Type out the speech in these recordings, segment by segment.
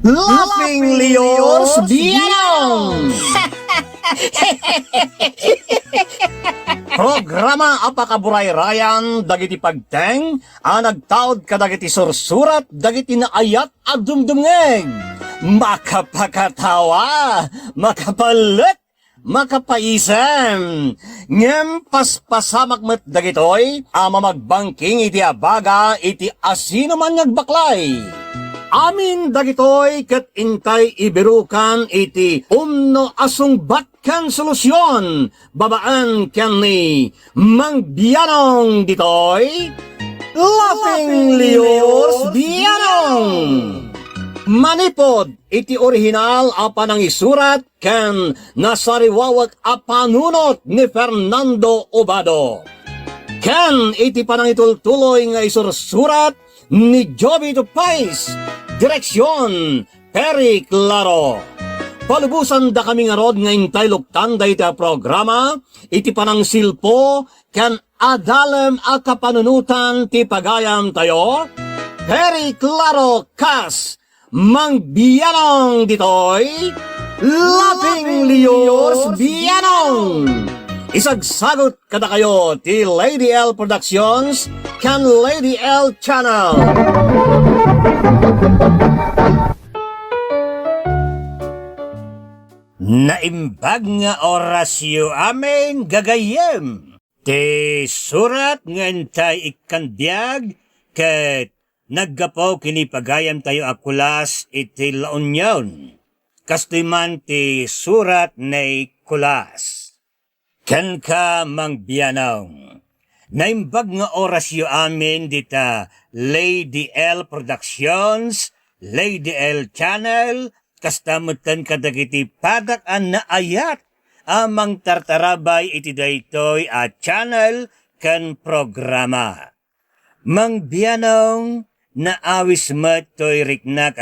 Laughing Leos Bianong! Programa apakaburay-rayan dagiti pagteng nagtaod kadagiti sursurat dagiti naayat at dumdumngeg. Makapakatawa, makapalit, makapaisem. Ngem paspasamak met dagitoy mamagbangking iti abaga iti asino man nagbaklay. Amin dagitoy ket intay ibirukan iti umno asong batkan solusyon babaan ken ni Mang Bianong ditoy Laughing Leos Bianong. Manipod iti orihinal apanang isurat ken nasariwawag apanunot ni Fernando Obado. Ken iti panangitultuloy nga isursurat ni Joby Tupais. Direksyon, Perry Claro. Palubusan da kami nga rod nga intay luktan da iti programa, iti panang silpo, kan adalem a kapanunutan ti pagayam tayo. Perry Claro Kas, Mang Bianong ditoy, Laughing Leos Bianong. Isagsagot kada kayo ti Lady L Productions kan Lady L Channel. Naimbag nga orasyo amin gagayem. Ti surat nga entay ikandiyag ket naggapaw kini pagayam tayo akulas iti launyon. Kastoy man ti surat na kulas. Ken ka Mang Bianong. Naimbag nga orasyo amin dita Lady L Productions, Lady L Channel, kastamutan kadagiti padak-an na ayat amang tartarabay iti daytoy at channel kan programa. Mang Bianong naawis met toy riknak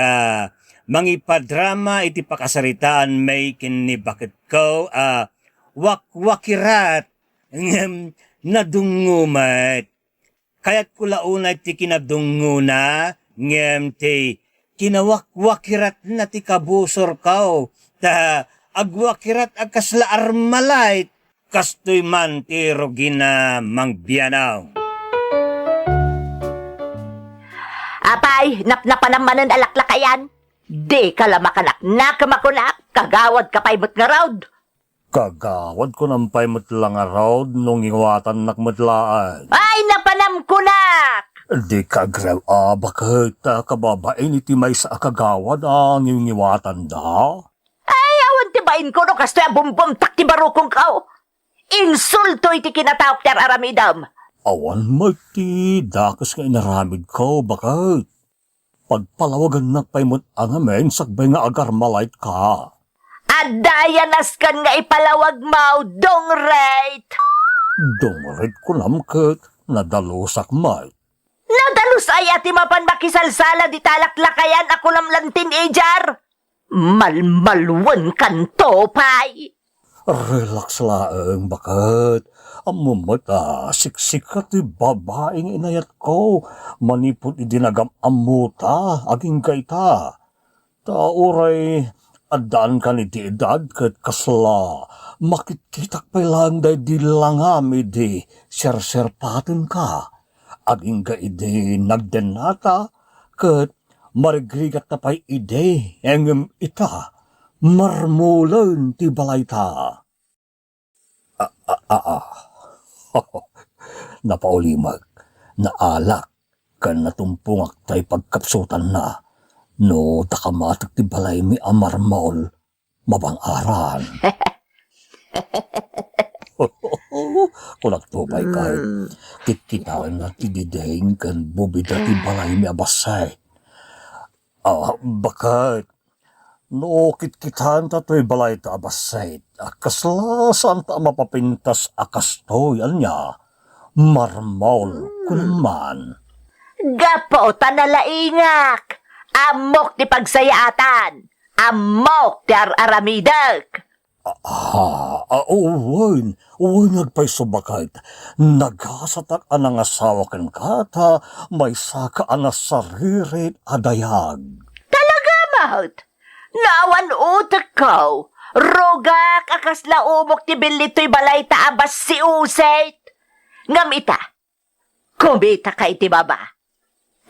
mangipadrama iti pakasaritaan may kinibakit ko wakwakirat nadungumat. Kaya't kulaunay ti kinadunguna ngem ti kinawakwakirat na ti kabusor kao ta agwakirat agkasla armalait kastoy man ti rogina Mang Bianong. Apay, napnapanaman ng alaklakayan. Di ka lamakanak na kamakunak, kagawad kapay mo't nga raud. Kagawad ko nampay matlang araw nung iwatan nakmatlaan. Ay, napanam kunak! Di kagraw bakit kababain iti may sa kagawad ang iwatan da? Ay, awan tibain ko no kasto ya bumbum takti barukong kao. Insulto iti kinatawag ter aramidam. Awan mati, dakas nga inaramid ko, bakit? Pagpalawagan nakpaimot ang amen, sakbay nga agar malait ka. Adayanas kan nga ipalawag mau, dong right. Dongret ko namket, nadalusak may. Nadalus ay ati mapan makisalsala di talaklakayan ako lamlang teenager. Malmalwan kan topay. Relax laeng, bakit? Amumot siksik ka ti babaeng inayat ko. Manipot idinagam amuta, aging kaita. Tauray, adaan ka ni ti edad ket kasla. Makitkitak pa lang day di langami di serserpaten ka. Aging ka ide nagdenata ket marigrigat na pa'y ide engem ita. Marmulan ti balay ta. Napaulimag, naalak, kan natumpungak tay pagkapsutan na, no takamatak ti balay mi amarmaol, mabang-aran. Kunak tubay kahit, kitkitawan na ti dideng kan bubida ti balay mi abasay. Bakit? No, kitkitan tato'y balay ta abasay. Kasla saan ta mapapintas akastoy, anya? Marmol, kunaman. Gapo tanalaingak. Amok ti pagsayaatan. Amok ti aramidak. Uwan nagpay subakait. Naghasatak anang asawa kan kata, may saka anas saririt adayag. Talaga ma? out. Naawan utak ko. Rogak akas laumok ti bilito'y balay taabas si Uset. Ngamita. Kumita ka iti baba.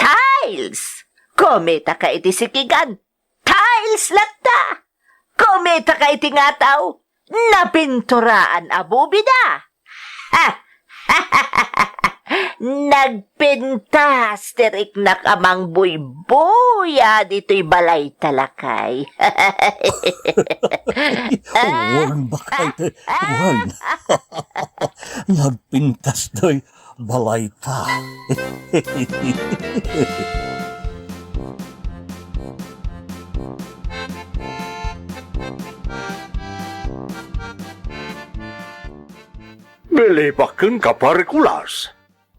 Tiles. Kumita ka iti sikigan. Tiles latta. Kumita ka iti ngataw. Napinturaan abubida. Ha! Nagpintas tirik na kamang buybuya dito'y balay talakay. Uwan bakit? Uwan. Nagpintas do'y balay ta. Bilibakin ka parikulas.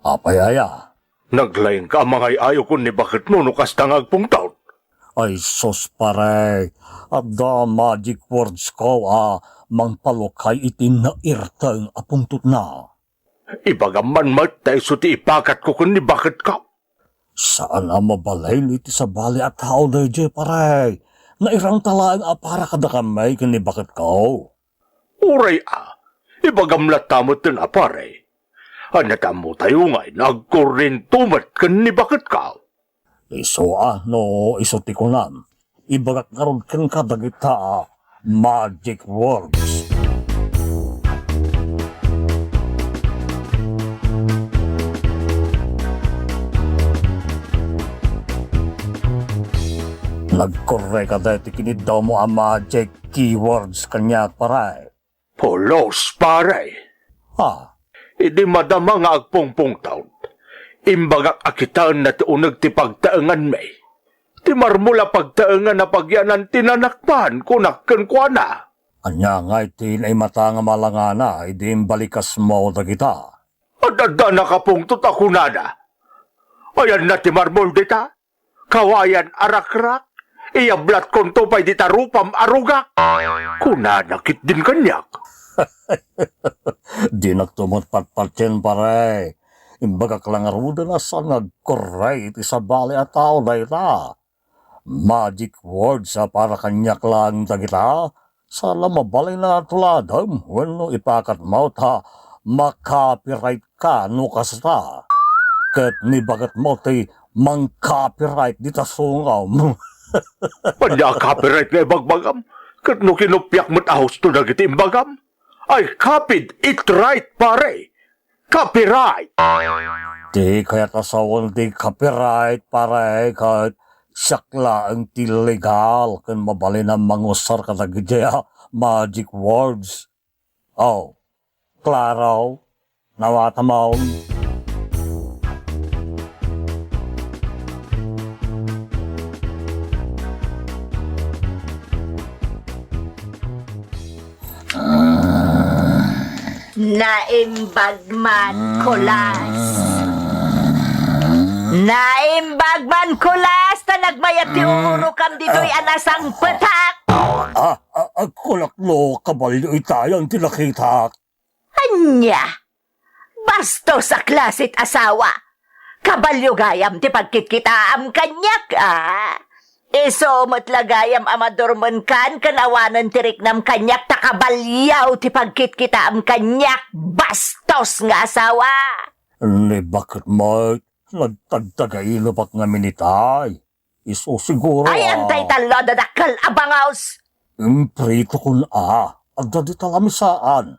Apayaya. Naglaing ka mga ayaw ko ni bakit nuno kas tangag taon. Ay sos pare. At the magic words ko mangpalokay itin na irtang apuntot na. Ibagaman matay so ti ipakat ko kun ni bakit ka. Saan mabalay iti sa bali at tao na je pare. Nairang talaan para kada kamay kani bakit ko. Uray ibagamlat tamot na pare. Anatamo tayo nga'y nagkurintumat kan ni bakit ka. Iso no iso ti ko nam. Ibagak karon ken kadagita magic words. Nagkorre ka dati kinid daw mo ang magic keywords kanya paray. Polos pare. Ha? Idi madama nga agpongpong taon. Imbagak akitaan na ti unag ti pagtaangan may. Ti marmula pagtaangan na pagyanan tinanakpan kunakken kwa na. Anya nga itin ay mata nga malangana, idi balikas mo dagita. Adada nakapungtot ako nada. Ayan na ti marmol dita. Kawayan arakrak. Iyablat konto pa'y dita rupam arugak. Kunanakit din kanyak. Di nagtumot patpatyan pare. Imbagak lang aruda na sa nagkorre iti sa bali at tao dayta. Magic words para kanyak lang dagita. Sa lamabalay na tuladam. Wano ipakat mo ta makapiright ka no kasta. Kat ni bagat mo ti mang-copyright dita sungaw mo. Panya copyright nga ibagbagam. Kat no kinupyak mo't ahos to nagiti imbagam. I copied it right pare. Copyright. Di kaya tasawon di copyright pare kat sakla ang ti legal kan mabali na mangusar ka dagidya magic words. Oh, klaro, nawatamaw. Naimbagman kulas. Naimbagman kulas ta nagmayat ti uro kam dito'y anasang petak. Kulaklo kabalyo itayang tinakitak. Anya, basto sa klasit asawa. Kabalyo gayam ti pagkikitaam kanyak Iso matlagayam amadorman kan kanawanan tirik nam kanyak takabalyaw ti pagkitkitaam kanyak bastos nga asawa. Ni bakit mo nagtagtagay pak nga minitay? Iso siguro Ay antay talo dadakal abangaws. Prito kun agda di talamisaan.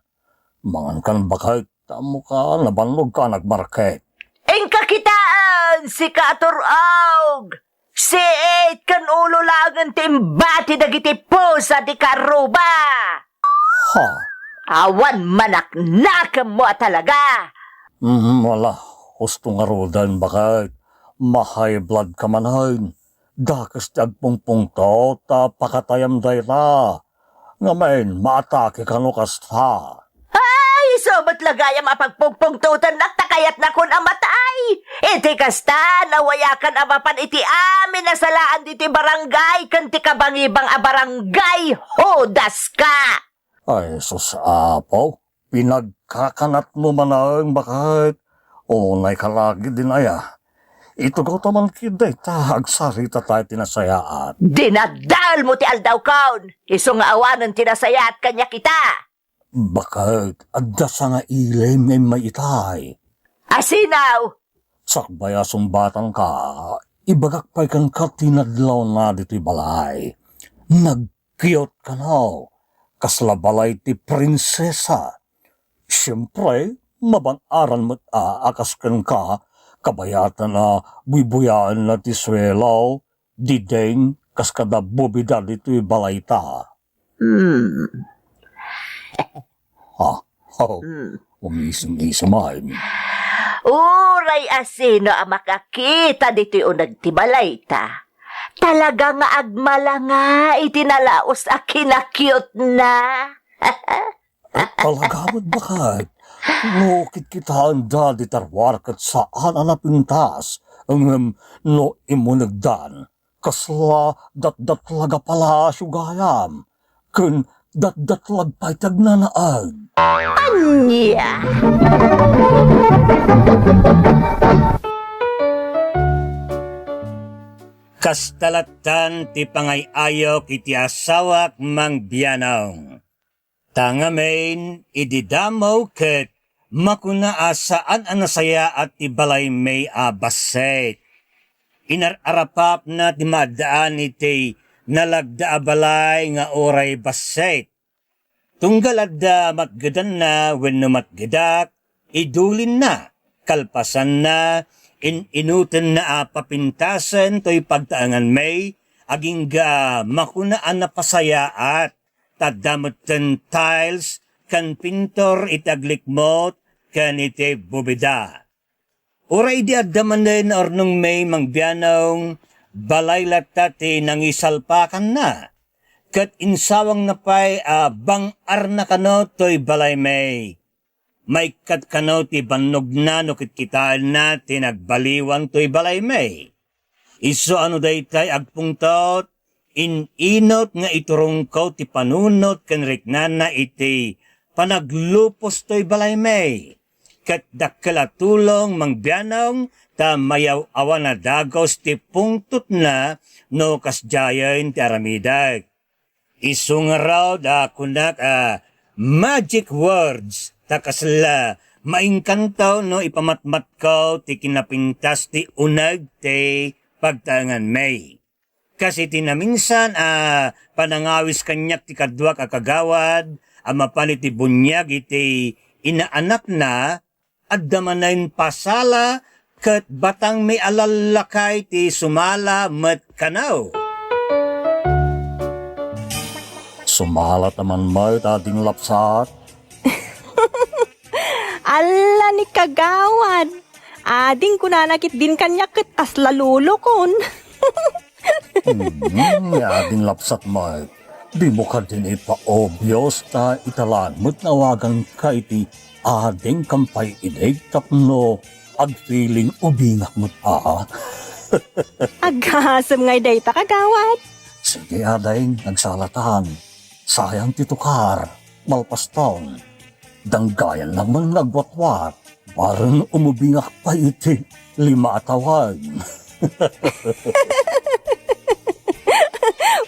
Mangan kan bakit tamo ka nabanlog ka nagmarket. Engkakitaan si Katurog. Si Ed kan ulo langan timbati dagiti po sa di karuba. Ha? Awan manak nakam mo talaga. Wala. Gusto nga rodan bakit. Mahay blood ka manahin. Dakas tagpungpung to, pakatayam dayta. Ngamen, maatake ka no kasta. Ay, sobat lagayam apagpungpungtutan naktakayat na kun amatay. Iti kasta, nawayakan amapan iti amin na salaan diti barangay, kanti kabangibang a barangay, hodas ka. Ay, susapaw. Pinagkakanat mo manang bakit. Unay kalagi din aya. Ito ko taman kiday ta, agsarita tayo tinasayaan. Dinadal mo ti aldaw kaon. Iso nga awanan tinasaya at kanya kita. Bakit? Adda sa nga ilim ngay may itay. Asinaw! Sakbayasong batang ka, ibagak pa'y kang katinadlaw na dito'y balay. Nagkiyot ka na, kasla balay ti prinsesa. Siyempre, mabang-aran mo't akas kan ka, kabayatan na buyaan na ti swelaw, dideng, kas kada bubida dito'y balay ta. Ha? Umising-ising ay. Uray asino ang makakita dito'y unag tibalay ta. Talaga nga agmala nga itinalaos a kinakyot na. Palagawad bakit? No, kitkitaan da di tarwar kat saan anapintas ang no imunagdan. Kasla dat talaga pala sugayam. Kun dat lagpay tagnanaag. Anya? Kastalatan ti pangayayok iti asawak mang biyanong. Tangamain ididamaw ket makuna asaan anasaya at ti balay may abaset. Inararapap na ti madaan iti nalagda balay nga oray baset. Tunggal adda matgadan na wenno matgadak, idulin na, kalpasan na, inutan na papintasan to'y pagtaangan may, aging ga makunaan na pasaya at tadamutan tiles, kan pintor itaglikmot, kan iti bubida. Uray di addaman din ornong may mangbianong, balay latati nang isalpakan na. Kat insawang napay bang-ar na kano to'y balay may. May kat kano ti bannog na no kitkitaan na tinagbaliwan to'y balay may. Iso ano daytay agpungtot, inot nga iturong ko ti panunot kan riknana iti panaglupos to'y balay may. Kat dakala tulong mangbianong ta mayaw awan na dagos ti pungtot na no kasjayan ti aramidag. Iso nga raw da kunak magic words takasla maingkantaw no ipamatmat ko ti kinapintas ti unag ti pagtangan may. Kasi tinaminsan panangawis kanyak ti kadwa kakagawad amapan iti bunyag iti inaanak na at damanayin pasala kat batang may alalakay ti sumala met kanaw. Sumalat naman may dating lapsat. Ala ni kagawad. Ading ko na nakit din kanya ket as lalulokon. Dating lapsat may. Di mo ka din ipa-obvious ta italan mo't nawagan ka iti ading kampay inig tapno agpiling ubingak mo't Agasam ngay dayta kagawad. Sige ading nagsalatan. Sayang titukar, malpaston. Danggayan naman nagwatwat. Parang umubingak pa iti 5 atawan.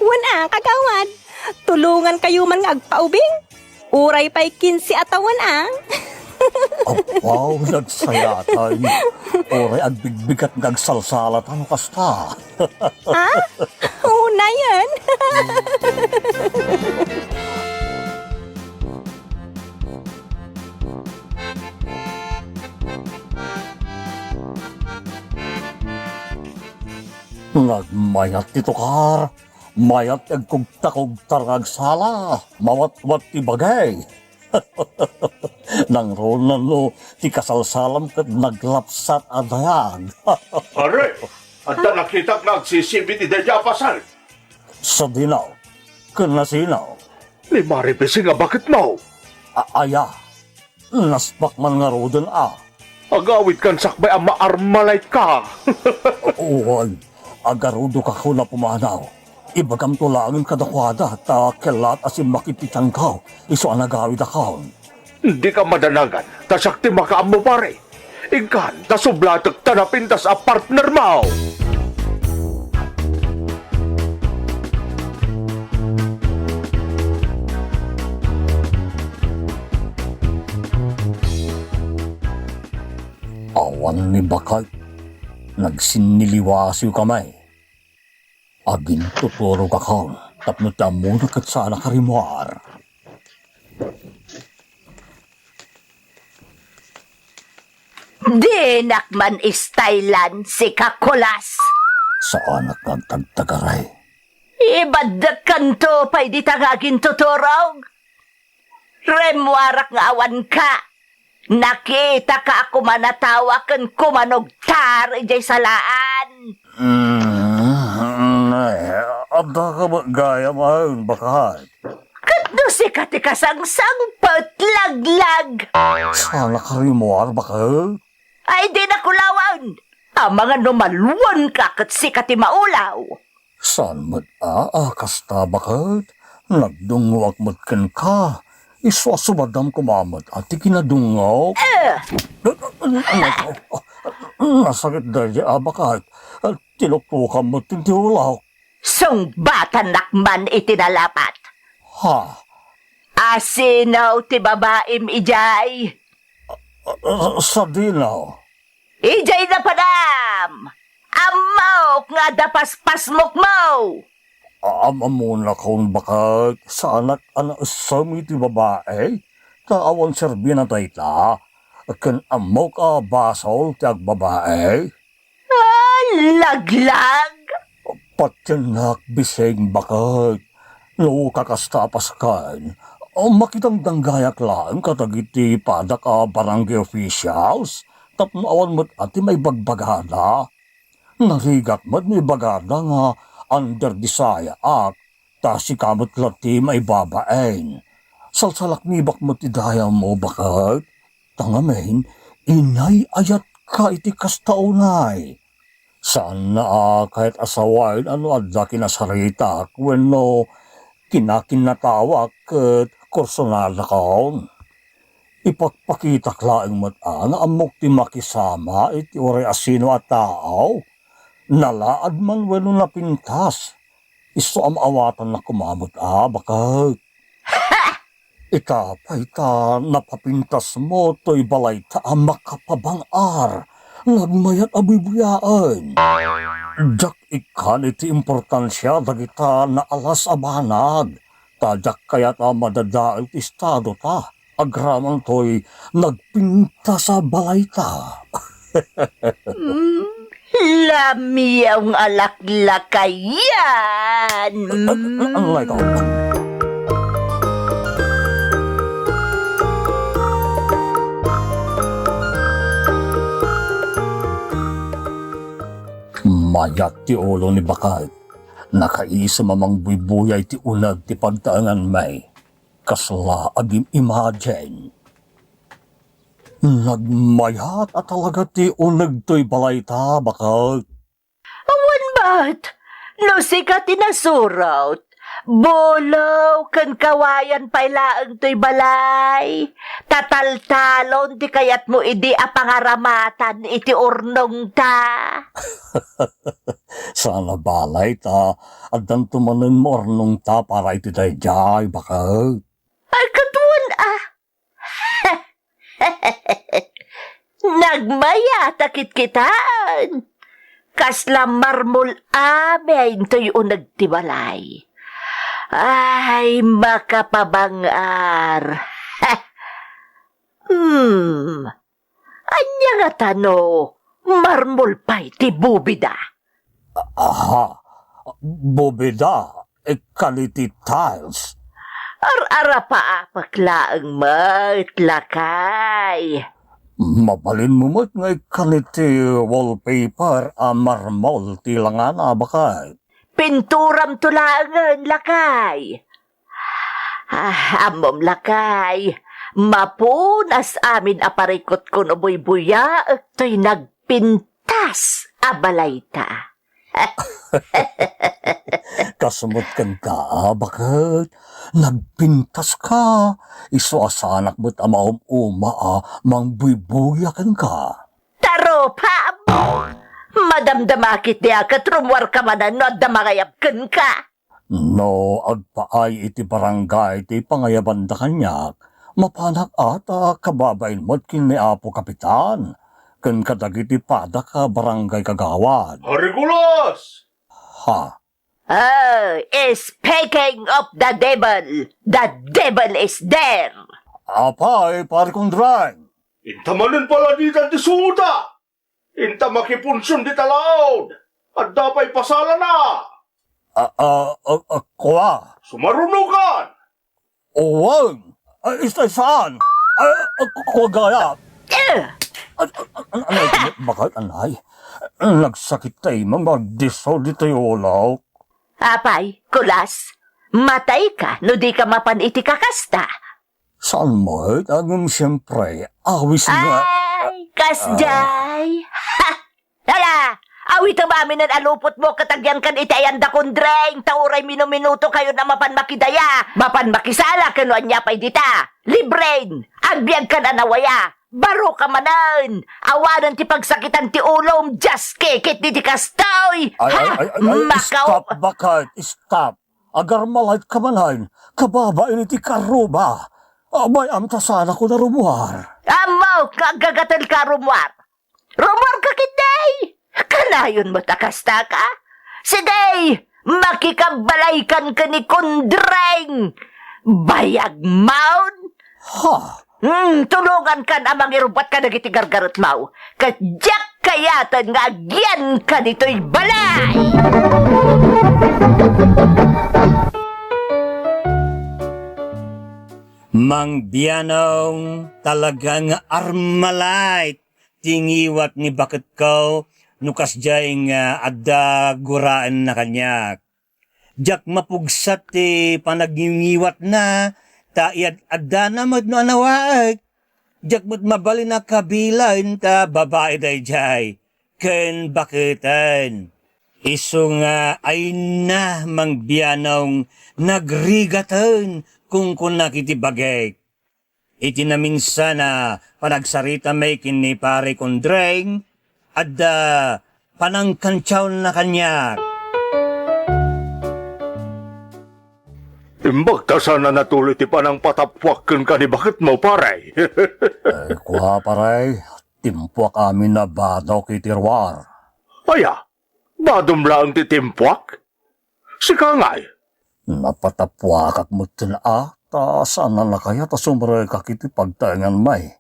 Wana kagawad. Tulungan kayo man nga agpaubing. Uray pa'y 15 atawan Apaw, nagsayatan. Oray agbigbigat nagsalsalatan kasta. Una yan. Nagmayat titukar. Mayat agkugtakog tarag-sala. Mawat-wat ti bagay. Nang ronan no, ti kasalsalam kat naglapsat adayag. Are, anda nakita nagsisibit iti Japasal. Sa dinaw, kanasinaw, Ni Maribesi nga bakit mo? aya, naspak man nga rodan Agawit kan sakbay ang maarmalay ka. Uwan, agarudo ka ko na pumanaw. Ibagam tulangin kadakwada, ta kelat asim makipitang ka, iso ang nagawid akaw. Hindi ka madanagan, tasakti makaam mo pare. Ingkan, nasublatag tanapintas a partner mo. Awan ni Bakay, nagsiniliwasyo kamay. Agin tuturo ka kaon, tapno tamo na katsana karimuar. Di nakman istaylan si Kakulas. Sa anak nagtagtagaray. Ibadak kanto pa'y di tagagin tuturog. Remwarak nga awan ka. Nakita ka ako manatawa kan kumanugtar ijay salaan. Abda ka ba gaya mahal, Bakay? Kadno si katikasangsang patlaglag. Sana karimuar, Bakay? Ay di na kulawan. Ang mga numaluan ka kat si katimaulaw. Saan mo't kasta, Bakay? Nagdungwag mo't kan ka. Iswasubadam kumamot at ikinadungaw. Nasakit dahil Bakay. Tinutukan mo't tintiulaw. Sung batan nakman itinalapat. Ha? Asinaw ti babaim ijay. Sa dinaw. Ijay na padam! Amaw nga dapaspas mo! Ama muna kung Bakay. Sa anak sami ti babae. Taawan serbi na tayo ta. Kan amaw ka basol ti agbabae. Laglag! Patyanak biseng Bakay. No kakastapas kan. Makitang danggayak lang katagiti pada ka barangay officials. Tapno awan mo't ati may bagbagada. Narigat mo't may bagada nga under Desire Act. Ta si kamot lati may babaen. Salsalak nibak mo't idaya mo Bakay. Tangamin, inay ayat ka iti kastaunay. Saan na kahit asawain ano adda kinasarita kweno kinakinatawak ket personal na kaon. Ipagpakita klaeng mata nga amok ti makisama iti oray asino at tao. Nalaad man weno napintas. Iso amawatan na kumamot Bakay. Itapay ta napapintas mo to'y balay ta makapabangar. Nagmayat abibuyaan. Jak ikan iti importansya dagita na alas abanag. Tadyak kaya ta madadaal ti estado ta. Agraman to'y nagpinta sa balay ta. Lamiyang alaklakayan! Ang like Mayat ti ulo ni Bakay. Nakaisa mamang bubuyay ti unag ti pagtaangan may. Kasla agim imagine. Nagmayat at talaga ti unag to'y balay ta, Bakay. Awan ba't? No si ka tinasuraut. Bolaw kan kawayan pailaang to'y balay. Tataltalon ti kayat mo idi a pangaramatan iti urnong ta. Sana balay ta, at dan tumanin mo arnong ta para iti dayjay, Bakay. Ay katuan Nagmaya takit kitaan. Kasla marmol amin to'y unag ti balay. Ay, makapabangar. Anya nga tano, marmol pa'y ti bubida. Aha, bobeda, kaliti tiles. Ar-ara pa apaklaang matlakay. Mabalin mo mo't ngay kaliti wallpaper marmol ti langana, Bakay. Pinturam tulangan, lakay. Amom lakay. Mapunas amin aparikot ko no buya at to'y nagpintas abalayta. Kasumot kan ka, Bakit? Nagpintas ka. Iso asanak mo't amaum mang buibuya kan ka. Madamdamakit niya katrumwar ka manan no damangayapkan ka. No, agpaay iti barangay ti pangayabanda kanyak, mapanak ata kababain mo't kini Apo Kapitan, ken kadagiti pada ka barangay kagawad. Harigulos! Ha, Oh, speaking of the devil is there. apay pare kong drang. Intamanin pala di di suda! Inta makipunsun di talaod! At dapay pasala na! Kwa, Sumarunukan! uwag, istay saan? Kwa gaya. Anay, bakit anay? Nagsakit tayo magdiso di tayo ulaw. Apay, kulas, matay ka no di ka mapaniti kakasta. Saan mo? Agam siyempre, awis nga. Ay, kasjay. Ha! Hala! Awit ang mamin ang alupot mo katagyan kan itayan da kundreng. Tauray minuminuto kayo na mapan makidaya. Mapan makisala kano anya pa'y dita. Libren! Agbiag ka na nawaya. Baro ka manan. Awanan ti pagsakitan ti ulom. Just kikit di ti kastoy. Ha! Stop, bakit? Stop. Agar malait ka manan, kababa ini ti karuba. Abay, amta sana ko na rumuhar. Amaw, kagagatal ka rumwar. Rumwar ka kitay! Kanayon mo takasta ka? Sige, makikabalaykan ka ni Kundreng! Bayag maun! Ha? Tulungan ka na mangirubat ka nagiti gargarot mau. Kadyak kayatan nga agyan ka nito'y balay! Mang Bianong talagang armalite tingiwat ni bakit ko nukas jay nga adda guraan na kanyak. Jak mapugsat ti panagingiwat na taiyad adda na mo no anawaag. Jak mo't mabali na kabilan ta babae day jay. Ken bakitan. Iso nga ay na Mang Bianong nagrigatan kung nakitibagay. Iti na minsan na panagsarita may kini pare Kundreng at panangkantsaw na kanya. Imbag ta sana natuloy ti panang patapwakan ka ni bakit mo paray. Kuha paray, timpuak amin na badaw kay Tirwar. Aya, badom lang ti timpwak? Sika nga'y. Napatapwak at mutin ta sana na kaya ta sumray kakiti pagtayangan may.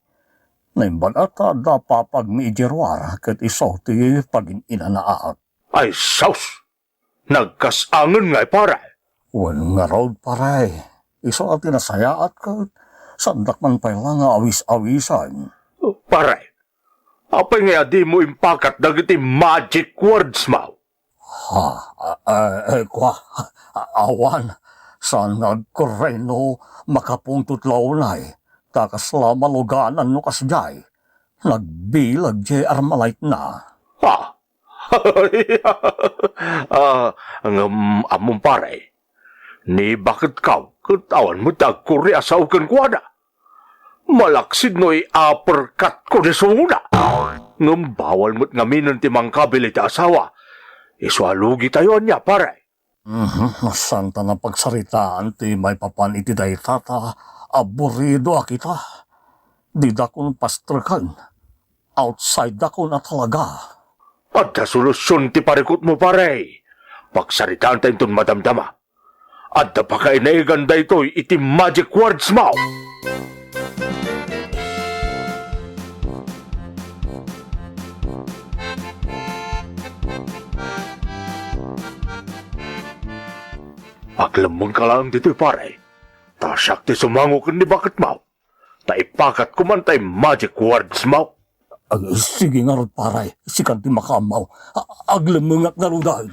Naimbag ata da papag mi Tirwar kat isaw ti pag-inanaat. Ay, saus! Nagkasangan nga'y paray. Wan nga road paray, isaw at tinasayaat kat sandak man pa'y lang nga awis-awisan. Paray, apay nga di mo impakat dagiti magic words mo. Ha, kwa, awan, saan nagkoreno makapungtut launay, takasla maluganan no kasjay, nagbilag jay armalite na. Ha? Among paray, ni bakit kaw katawan mo tagkuri asaw kan kwada? Malaksid no'y uppercut ko ni suna. Ngam bawal mo't ngaminan ti mangkabili ti asawa. Iswalugi tayo niya, pare. Santa na pagsaritaan ti may papan iti day tata, aburido akita. Di da kun pastrakan, outside da kun na talaga. At na solusyon ti parikot mo, pare. Pagsaritaan tayo itong madamdama. At na pakainaigan da ito iti magic words mo. Aglamang ka lang dito, pare. Tasyak ti sumango ka ni bakit mo. Taipakat ko man tay magic words mo. Sige nga rin paray, sikan ti makamaw. Aglamangak na rudan.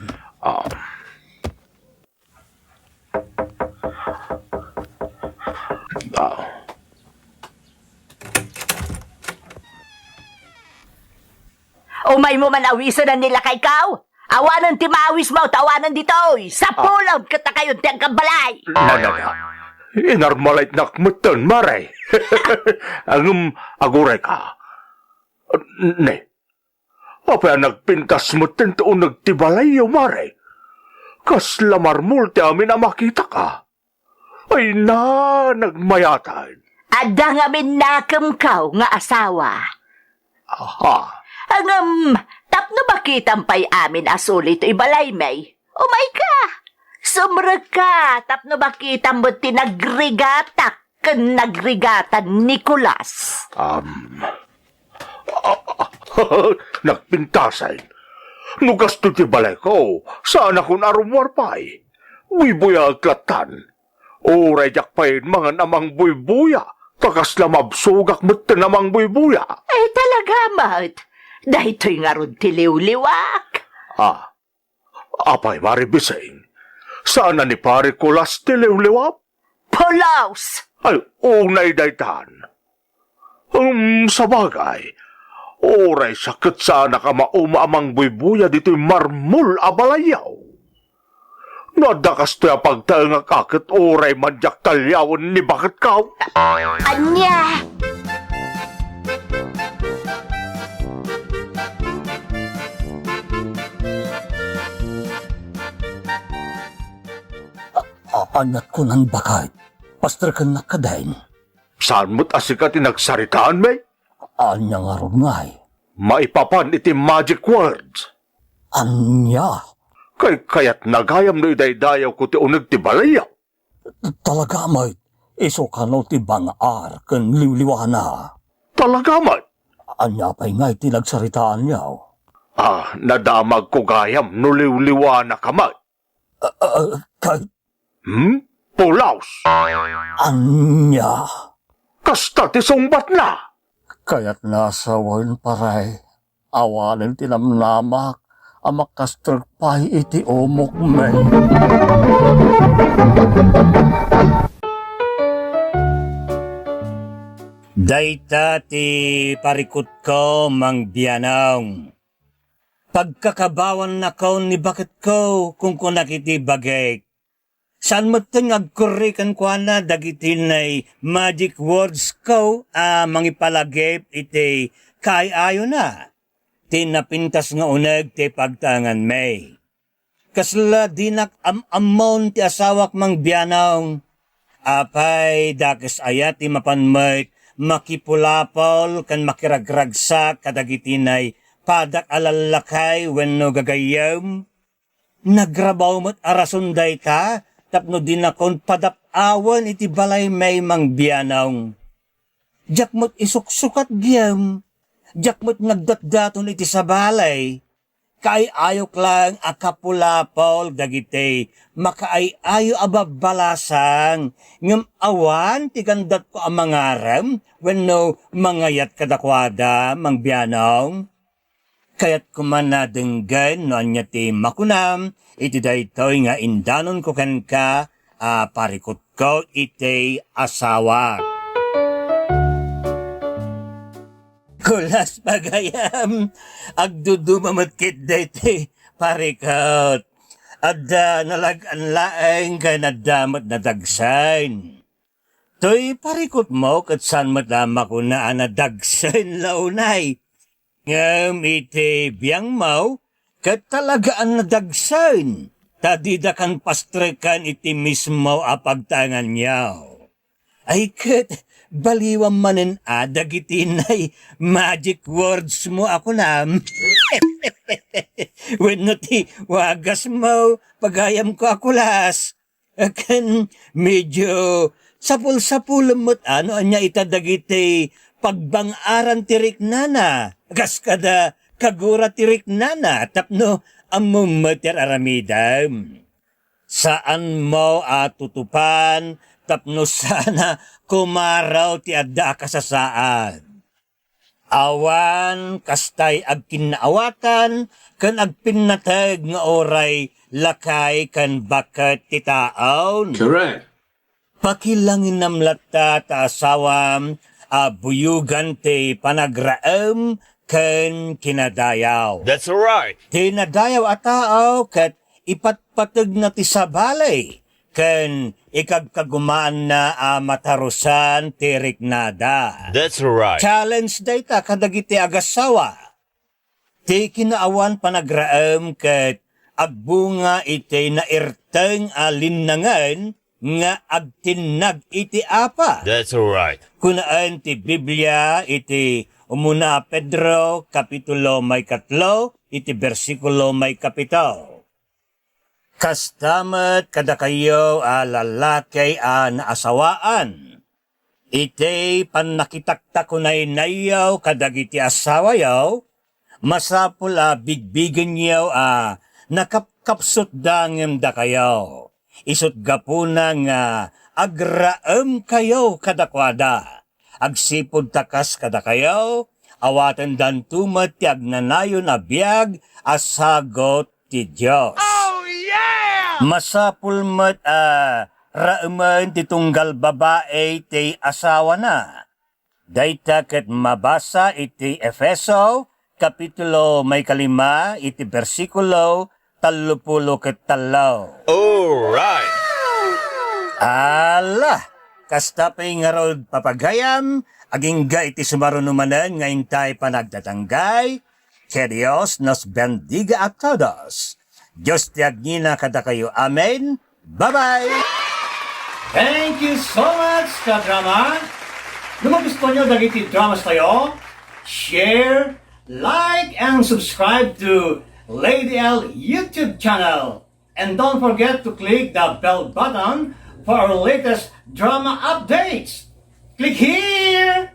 Umay mo man awiso na nila kay kaw. Awanan ti maawis mo, tawanan dito. Sa pulong kita kayo tiyang kabalay. Inarmalite nakmutan, maray. Aguray ka. Ne, Apaya nagpintas mo tinto nagtibalay yung mare. Kas lamarmul ti amin na makita ka. Ay na, nagmayatan. Ada nga minakam kaw nga asawa. Aha, Angam, tapno bakitan pa'y amin asuli ito ibalay may. Oh my ka! Sumrag ka, tapno bakitan mo tinagrigatak kan nagrigatan Nicolas. Nagpintasan. Nugas to ti balay ko, saan ako narumwar pa'y? Buibuya aglatan. Oray jak pa'y mga namang buibuya. Kakas lamabsugak mo't namang buibuya. Talaga, mat. Dahito'y nga ron tiliw-liwak. Apay maribising. Saan na ni pare ko las tiliw-liwap? Polaus! Ay, unay daytan. Sa bagay, oray sakit sana ka maumamang buibuya dito'y marmul abalayaw. Nadakas to'y pagtangak akit oray madyak kalyawan ni bakit kaw. Anya! Anak ko ng bakit. Pastor ka nakadain. Saan mo't asikat nagsaritaan, may? Anya nga ron ngay. Maipapan iti magic words. Anya. Kaya't nagayam no idaydayaw ko ti unag ti balayaw. Talaga may. Iso ka no ti bangar kan liwliwana. Talaga man. Anya pa'y ngay tinagsaritaan niyaw. Nadamag ko gayam no liwliwana kamay. Kahit Pulaus. anya. Kasta ti sungbat na. Kaya't nasa wan paray. Awanin tinamnamak. Amakastagpay iti omok may. Dayta ti parikot ko mang biyanong. Pagkakabawan na ko ni bakit ko kung kunakiti bagay. Saan mo ting agkurikan ko na dagiti na'y magic words ko mangipalagip iti kay ayo na. Tinapintas nga uneg ti pagtangan may. Kasla dinak amon ti asawak mang biyanong. Apay dakes ayat ti mapanmayt makipulapol kan makiragragsak kadagiti na'y padak alalakay wenno gagayam. Nagrabaw mo't arasunday ta. Tapno din akong padapawan iti balay may mang biyanong. Diyak mo't isuksukat biyam. Diyak mo't nagdatdaton iti sa balay. Kaay ayok lang akapulapol dagiti. Makaay ayo ababalasang. Ngam awan ti kandat ko ang mangaram. Wenno mangayat kadakwada mang biyanong. Kaya't kumanadenggan no anya ti makunam, iti daytoy nga indanon ko ken ka, parikot ko iti asawa. Kulas pagayam, agdudumamot kit dayti parikot. Adda nalagan laeng ka nadamot na dagsain. Toy parikot mo kat saan madama ko na dagsain launay. Ngam iti biyang mau, kat talagaan na dagsain, tadidakan pastrekan iti mismo apagtangan niyaw. Ay kat, baliwam manin dagiti nay magic words mo ako na. Wenno ti wagas mo, pagayam ko akulas. Akan medyo sapul-sapul mo't anya itadagiti pagbangaran tirik nana. Gas kada kagura tirik nana, tapno amumatir aramidam. Saan mo tutupan, tapno sana kumaraw ti adda kasasaan. Awan kastay agkinaawatan, kan agpinnatag nga oray lakay kan bakat ti taon. Correct. Pakilangin namlata ta asawam, buyugan ti panagraam ken kinadayaw. That's right. Tinadayaw a tao ket ipatpateg na ti sabalay ken ikagkagumaan na matarusan ti riknada. That's right. Challenge dayta kadagiti agasawa. Ti kinaawan panagraam ket agbunga iti nairteng alinnangan nga agtinag iti apa. That's right. Kunaan ti Biblia iti umuna Pedro kapitulo may 4 iti bersikulo may 7. Kastamet kada kayo lalaki naasawaan. Iti panakitaktakunay nayaw kadagiti asawa yaw, masapula bigbigan yaw nakapkapsot dangem da kayo. Isot gapuna nga agraem kayo kadakwada. Agsipod takas kada kayo, awatan dan tumat ti agnanayon a biag asagot ti Diyos. Oh yeah! Masapul met raaman ti tunggal babae ti asawa na. Dayta ket mabasa iti Efeso kapitulo may 5 iti bersikulo 33. Alright. Ala, kastapay nga rod papagayam, aging ga iti sumarunumanan nga intay panagtatanggay, que Dios nos bendiga a todos. Diyos ti agnina kada kayo. Amen. Bye-bye! Thank you so much, ka-drama! Kung magustuhan nyo dagiti dramas tayo, share, like, and subscribe to Lady L YouTube channel. And don't forget to click the bell button for our latest drama updates. Click here!